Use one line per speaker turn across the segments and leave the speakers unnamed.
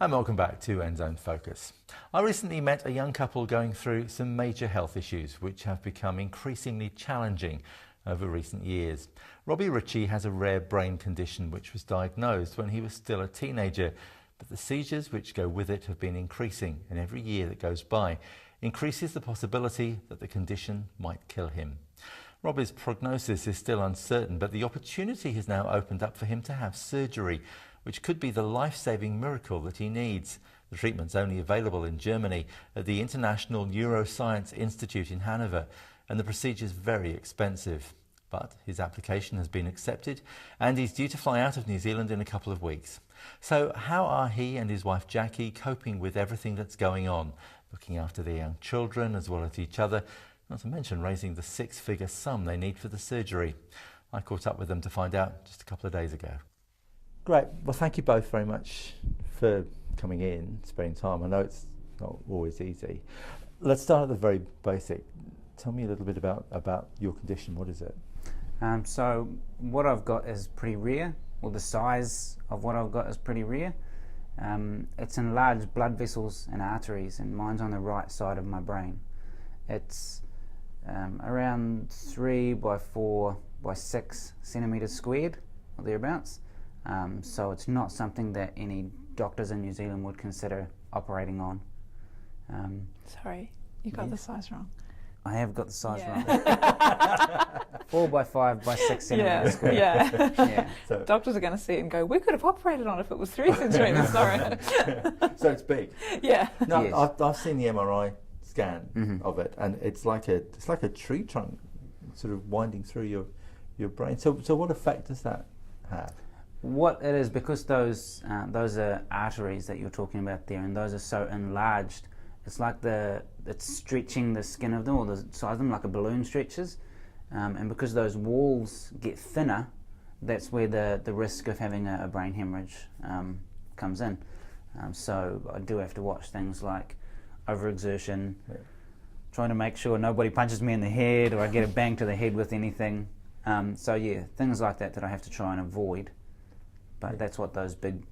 And welcome back to End Zone Focus. I recently met a young couple going through some major health issues which have become increasingly challenging over recent years. Robbie Ritchie has a rare brain condition which was diagnosed when he was still a teenager, but the seizures which go with it have been increasing, and every year that goes by increases the possibility that the condition might kill him. Robbie's prognosis is still uncertain, but the opportunity has now opened up for him to have surgery, which could be the life-saving miracle that he needs. The treatment's only available in Germany at the International Neuroscience Institute in Hanover, and the procedure's very expensive. But his application has been accepted, and he's due to fly out of New Zealand in a couple of weeks. So how are he and his wife Jacqui coping with everything that's going on, looking after their young children as well as each other, not to mention raising the six-figure sum they need for the surgery? I caught up with them to find out just a couple of days ago. Great. Well, thank you both very much for coming in, spending time. I know it's not always easy. Let's start at the very basic. Tell me a little bit about your condition. What is it?
So what I've got is pretty rare, or the size of what I've got is pretty rare. It's enlarged blood vessels and arteries, and mine's on the right side of my brain. It's around 3 by 4 by 6 centimetres squared, or thereabouts. So it's not something that any doctors in New Zealand would consider operating on.
Sorry, you got the size wrong.
I have got the size wrong. 4 by 5 by 6 centimetres squared.
Yeah. So doctors are going to see it and go, we could have operated on it if it was 3 centimetres. Sorry.
So it's big.
Yeah.
No, yes. I've seen the MRI scan of it, and it's like a tree trunk, sort of winding through your brain. So what effect does that have?
What it is, because those are arteries that you're talking about there, and those are so enlarged, it's like it's stretching the skin of them, or the size of them, like a balloon stretches, and because those walls get thinner, that's where the risk of having a brain hemorrhage comes in. So I do have to watch things like overexertion, trying to make sure nobody punches me in the head or I get a bang to the head with anything. So yeah, things like that I have to try and avoid. But that's what those big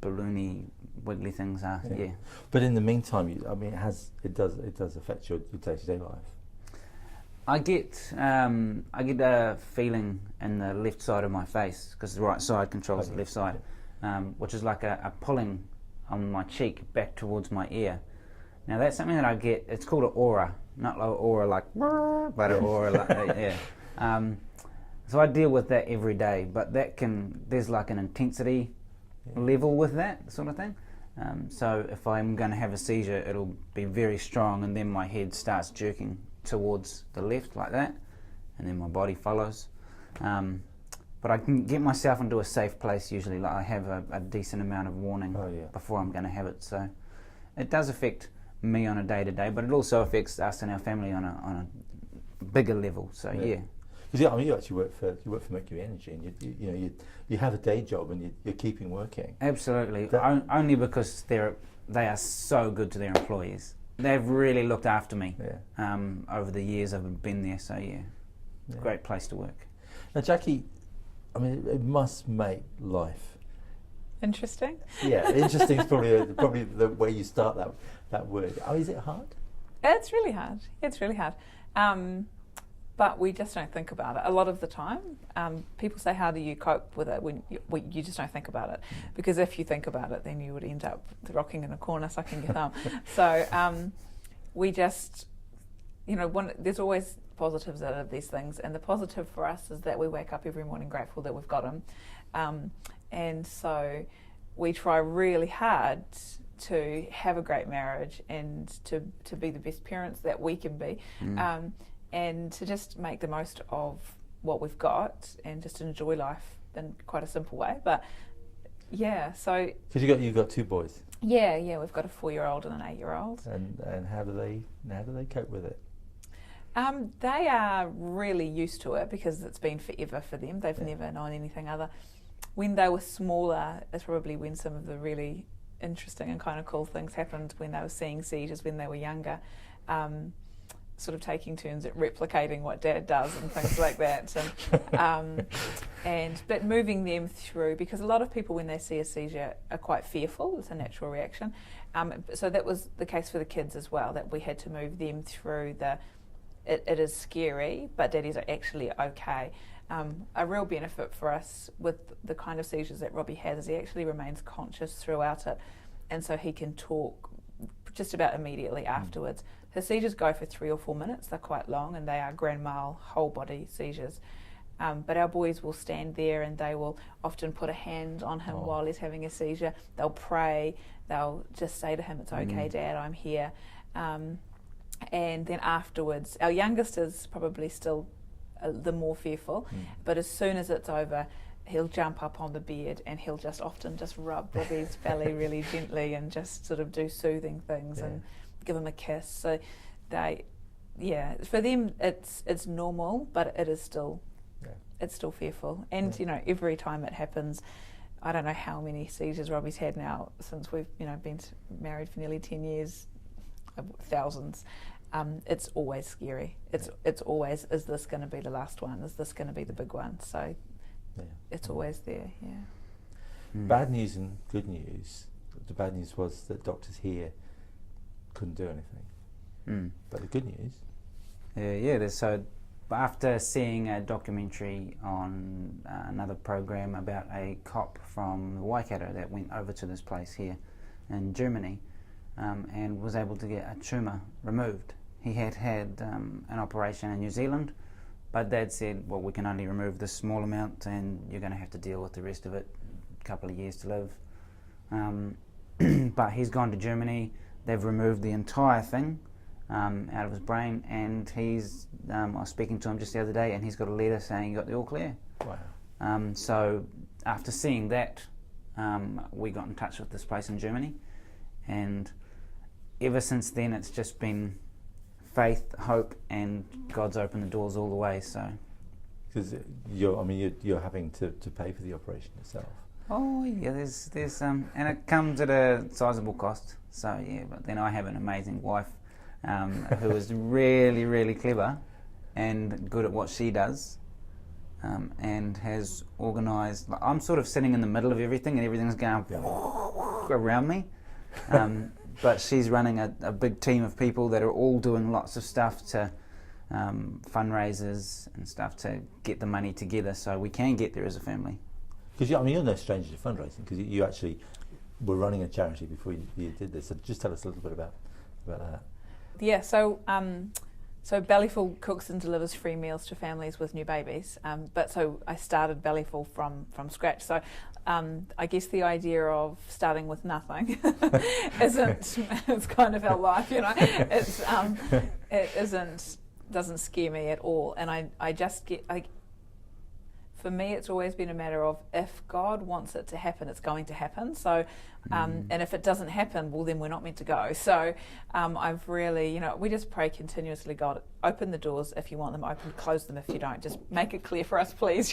balloony wiggly things are. Yeah.
But in the meantime, it does affect your day-to-day life.
I get a feeling in the left side of my face, because the right side controls the left side, which is like a pulling on my cheek back towards my ear. Now that's something that I get. It's called an aura, not like aura like, but an aura like yeah. So I deal with that every day, but there's like an intensity level with that sort of thing. So if I'm going to have a seizure, it'll be very strong, and then my head starts jerking towards the left like that, and then my body follows. But I can get myself into a safe place usually. Like I have a decent amount of warning before I'm going to have it. So it does affect me on a day-to-day, but it also affects us and our family on a bigger level. So yeah.
Because you actually work for Mercury Energy, and you have a day job, and you're keeping working.
Absolutely, only because they are so good to their employees. They've really looked after me over the years I've been there. So yeah, great place to work.
Now, Jacqui, it must make life
interesting.
Yeah, interesting is probably the way you start that word. Is it hard?
It's really hard. It's really hard. But we just don't think about it. A lot of the time, people say, how do you cope with it when you just don't think about it? Because if you think about it, then you would end up rocking in a corner, sucking your thumb. So we just, there's always positives out of these things. And the positive for us is that we wake up every morning grateful that we've got them. And so we try really hard to have a great marriage and to be the best parents that we can be. And to just make the most of what we've got and just enjoy life in quite a simple way. But yeah, so
because you've got 2 boys.
Yeah, we've got a 4-year-old and an 8-year-old.
And how do they cope with it?
They are really used to it because it's been forever for them. They've never known anything other. When they were smaller, it's probably when some of the really interesting and kind of cool things happened, when they were seeing seizures when they were younger. sort of taking turns at replicating what Dad does and things like that, but moving them through, because a lot of people when they see a seizure are quite fearful. It's a natural reaction. So that was the case for the kids as well, that we had to move them through it is scary, but Daddy's actually okay. A real benefit for us with the kind of seizures that Robbie has is he actually remains conscious throughout it, and so he can talk just about immediately afterwards. His seizures go for 3 or 4 minutes. They're quite long, and they are grand mal, whole body seizures. But our boys will stand there and they will often put a hand on him while he's having a seizure. They'll pray. They'll just say to him, "It's okay, Dad, I'm here." And then afterwards, our youngest is probably still the more fearful, but as soon as it's over, he'll jump up on the bed and he'll just often rub Robbie's belly really gently and just sort of do soothing things and give him a kiss. So for them it's normal, but it is still it's still fearful. And you know, every time it happens, I don't know how many seizures Robbie's had now since we've been married for nearly 10 years, thousands. It's always scary. It's always, is this going to be the last one? Is this going to be the big one? So it's always there.
Bad news and good news. The bad news was that doctors here couldn't do anything. But the good news,
so after seeing a documentary on another program about a cop from Waikato that went over to this place here in Germany and was able to get a tumour removed. He had an operation in New Zealand, but Dad said, well, we can only remove this small amount and you're going to have to deal with the rest of it, a couple of years to live. But he's gone to Germany. They've removed the entire thing out of his brain, and I was speaking to him just the other day, and he's got a letter saying he got the all clear.
Wow.
So after seeing that, we got in touch with this place in Germany, and ever since then it's just been faith, hope, and God's opened the doors all the way. So,
because you're having to pay for the operation yourself.
Oh yeah, there's and it comes at a sizable cost. So yeah, but then I have an amazing wife who is really, really clever and good at what she does, and has organised. Like, I'm sort of sitting in the middle of everything, and everything's going around me. But she's running a big team of people that are all doing lots of stuff to fundraisers and stuff to get the money together so we can get there as a family.
Because you're no stranger to fundraising, because you actually were running a charity before you did this. So just tell us a little bit about that.
Yeah, so Bellyful cooks and delivers free meals to families with new babies. But so I started Bellyful from scratch. So I guess the idea of starting with nothing it's kind of our life, It doesn't scare me at all. And I just get for me, it's always been a matter of, if God wants it to happen, it's going to happen. So, and if it doesn't happen, well, then we're not meant to go. So I've really, we just pray continuously, God, open the doors if you want them open, close them if you don't. Just make it clear for us, please,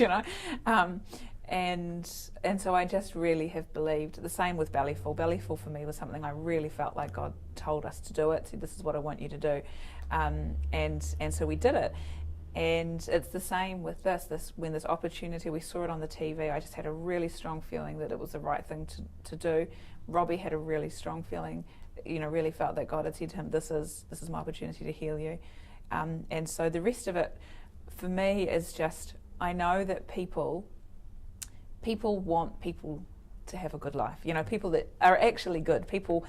And so I just really have believed. The same with Bellyful. Bellyful for me was something I really felt like God told us to do it. Said, this is what I want you to do. And so we did it. And it's the same with this when this opportunity, we saw it on the TV, I just had a really strong feeling that it was the right thing to do. Robbie had a really strong feeling, really felt that God had said to him, this is my opportunity to heal you. And so the rest of it for me is just, I know that people want people to have a good life. People that are actually good. People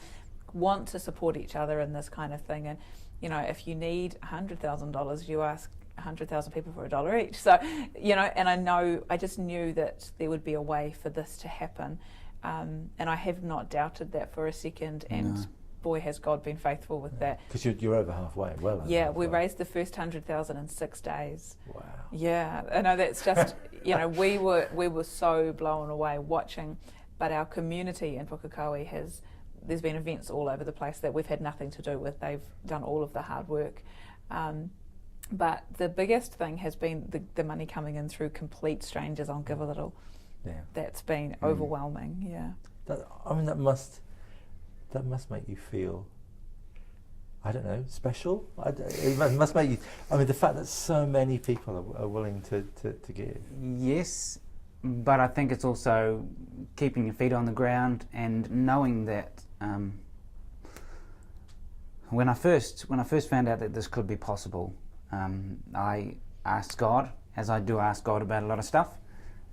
want to support each other in this kind of thing. And, if you need $100,000, you ask 100,000 people for $1 each. So, and I just knew that there would be a way for this to happen. And I have not doubted that for a second. And boy, has God been faithful with that.
Because you're over halfway, well over halfway.
We raised the first 100,000 in 6 days.
Wow.
Yeah, I know that's just, we were so blown away watching, but our community in Pukekohe there's been events all over the place that we've had nothing to do with. They've done all of the hard work. But the biggest thing has been the money coming in through complete strangers on Give a Little. Yeah. That's been overwhelming, yeah.
That must make you feel, I don't know, special? It must make you, I mean, the fact that so many people are willing to give.
Yes, but I think it's also keeping your feet on the ground and knowing that when I first found out that this could be possible, I asked God, as I do ask God about a lot of stuff,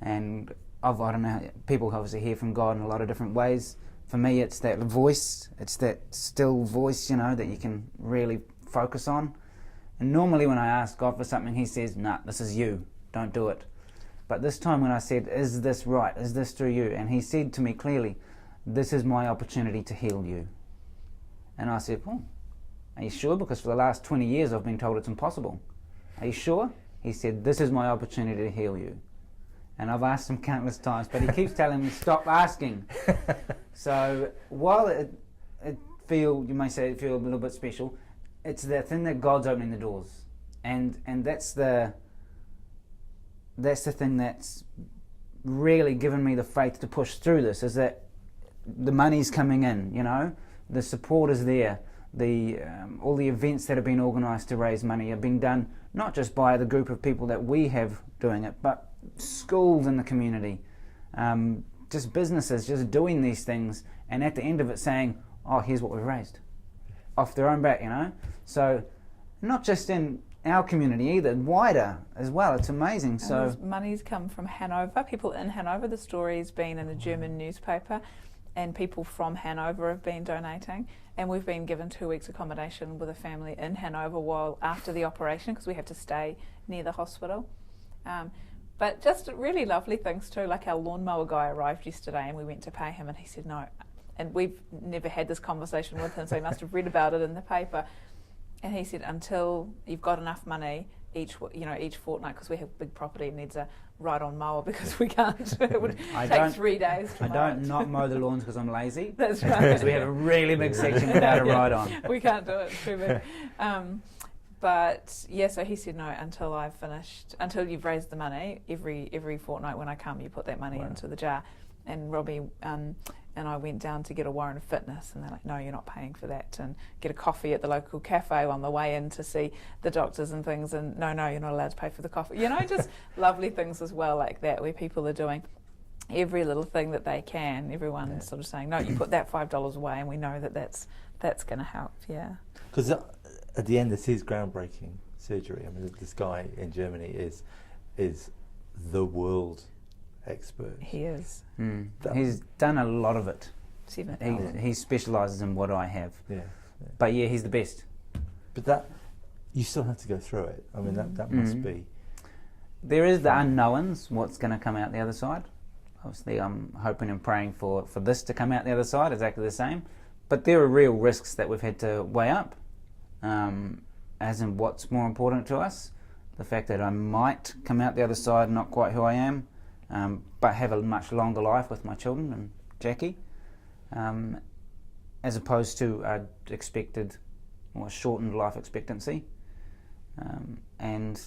and I don't know, people obviously hear from God in a lot of different ways. For me, it's that voice, it's that still voice, you know, that you can really focus on. And normally when I ask God for something, He says, "Nah, this is you, don't do it." But this time when I said, "Is this right? Is this through you?" And He said to me clearly, "This is my opportunity to heal you." And I said, "Oh, are you sure? Because for the last 20 years I've been told it's impossible." "Are you sure?" He said, "This is my opportunity to heal you." And I've asked Him countless times, but He keeps telling me, "Stop asking." So while it you may say it feel a little bit special, it's the thing that God's opening the doors, and that's the thing that's really given me the faith to push through this. Is that the money's coming in, you know, the support is there, all the events that have been organised to raise money have been done not just by the group of people that we have doing it, but schools in the community, just businesses just doing these things, and at the end of it saying, "Oh, here's what we've raised," off their own back, you know. So not just in our community either, wider as well. It's amazing.
And
so
money's come from Hanover, people in Hanover. The story's been in a German newspaper, and people from Hanover have been donating, and we've been given 2 weeks accommodation with a family in Hanover while after the operation, because we had to stay near the hospital. But just really lovely things too, like our lawnmower guy arrived yesterday and we went to pay him and he said no. And we've never had this conversation with him, so he must have read about it in the paper. And he said, until you've got enough money each fortnight, because we have big property, it needs a ride-on mower because we can't. It would take 3 days to
I don't not mow the lawns because I'm lazy.
That's right.
Because we have a really big section without a ride-on.
We can't do it, too big. But yeah, so he said no, until you've raised the money, every fortnight when I come, you put that money into the jar. And Robbie and I went down to get a warrant of fitness, and they're like, "No, you're not paying for that," and get a coffee at the local cafe on the way in to see the doctors and things, and no, you're not allowed to pay for the coffee. You know, just lovely things as well like that, where people are doing every little thing that they can. Everyone's sort of saying, "No, you put that $5 away," and we know that's going to help. Yeah.
Because at the end, this is groundbreaking surgery. I mean, this guy in Germany is the world expert.
He is.
He's done a lot of it.
7,000.
He specialises in what I have.
Yeah.
But yeah, he's the best.
But that, you still have to go through it. I mean, that must be.
There is the unknowns, what's going to come out the other side. Obviously, I'm hoping and praying for this to come out the other side exactly the same. But there are real risks that we've had to weigh up, as in what's more important to us. The fact that I might come out the other side not quite who I am, but have a much longer life with my children and Jacqui, as opposed to a expected or shortened life expectancy, and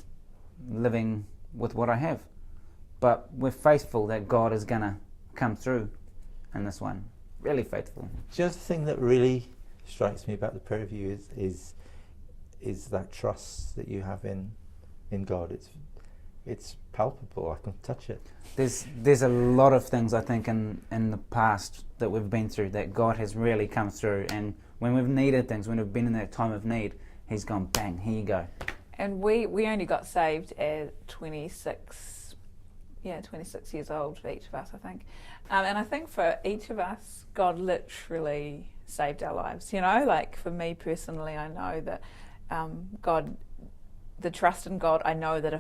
living with what I have. But we're faithful that God is going to come through in this one. Really faithful.
Just the thing that really strikes me about the pair of you is that trust that you have in God. It's palpable. I can touch it.
There's a lot of things I think in the past that we've been through that God has really come through, and when we've needed things, when we've been in that time of need, He's gone bang, here you go.
And we only got saved at 26 years old, each of us, I think. And I think for each of us, God literally saved our lives. You know, like for me personally, I know that God, the trust in God, I know that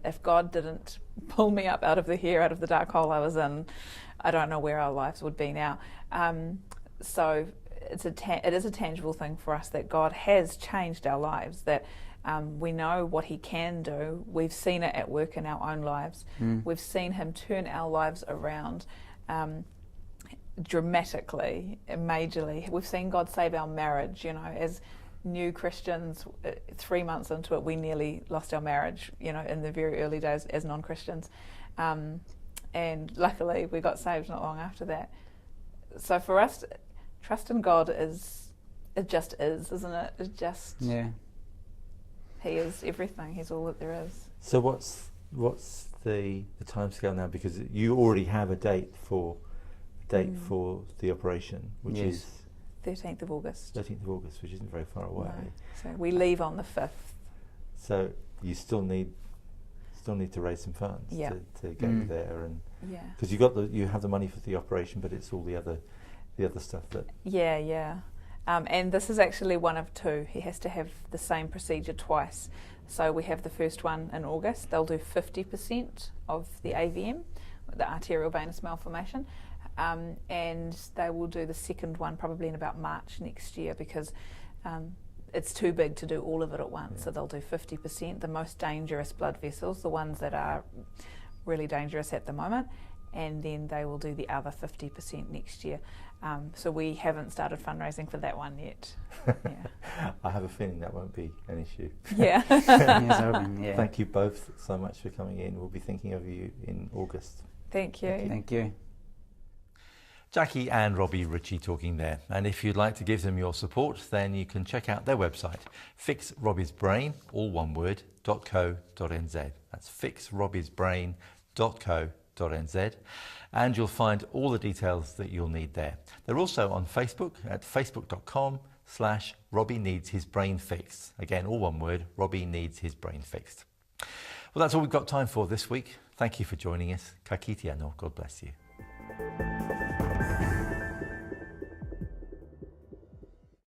if God didn't pull me up out of the dark hole I was in, I don't know where our lives would be now. So it is a tangible thing for us that God has changed our lives, that we know what He can do. We've seen it at work in our own lives. We've seen Him turn our lives around dramatically, majorly. We've seen God save our marriage, you know, as new Christians. 3 months into it, we nearly lost our marriage, you know, in the very early days as non-Christians. And luckily we got saved not long after that. So for us, trust in God is it just is, isn't it? It just,
Yeah.
he is everything. He's all that there is.
So what's the timescale now? Because you already have a date for the operation, which
Yes.
is
13th of August.
13th of August, which isn't very far away.
No. So we leave on the 5th.
So you still need to raise some funds
Yeah.
to get you there, and
Yeah.
because you have the money for the operation, but it's all the other stuff that.
Yeah. And this is actually one of two. He has to have the same procedure twice. So we have the first one in August. They'll do 50% of the AVM, the arterial venous malformation, and they will do the second one probably in about March next year, because it's too big to do all of it at once.
Yeah.
So they'll do 50%, the most dangerous blood vessels, the ones that are really dangerous at the moment, and then they will do the other 50% next year. So we haven't started fundraising for that one yet. Yeah.
I have a feeling that won't be an issue.
Yeah.
Yes, Robin, yeah.
Thank you both so much for coming in. We'll be thinking of you in August.
Thank you.
Thank you.
Jacqui and Robbie Ritchie talking there. And if you'd like to give them your support, then you can check out their website, fixrobbiesbrain, all one word, .co.nz. That's fixrobbiesbrain.co.nz. And you'll find all the details that you'll need there. They're also on Facebook at facebook.com/Robbie Needs His Brain Fixed. Again, all one word, Robbie Needs His Brain Fixed. Well, that's all we've got time for this week. Thank you for joining us. Ka kite anō. God bless you.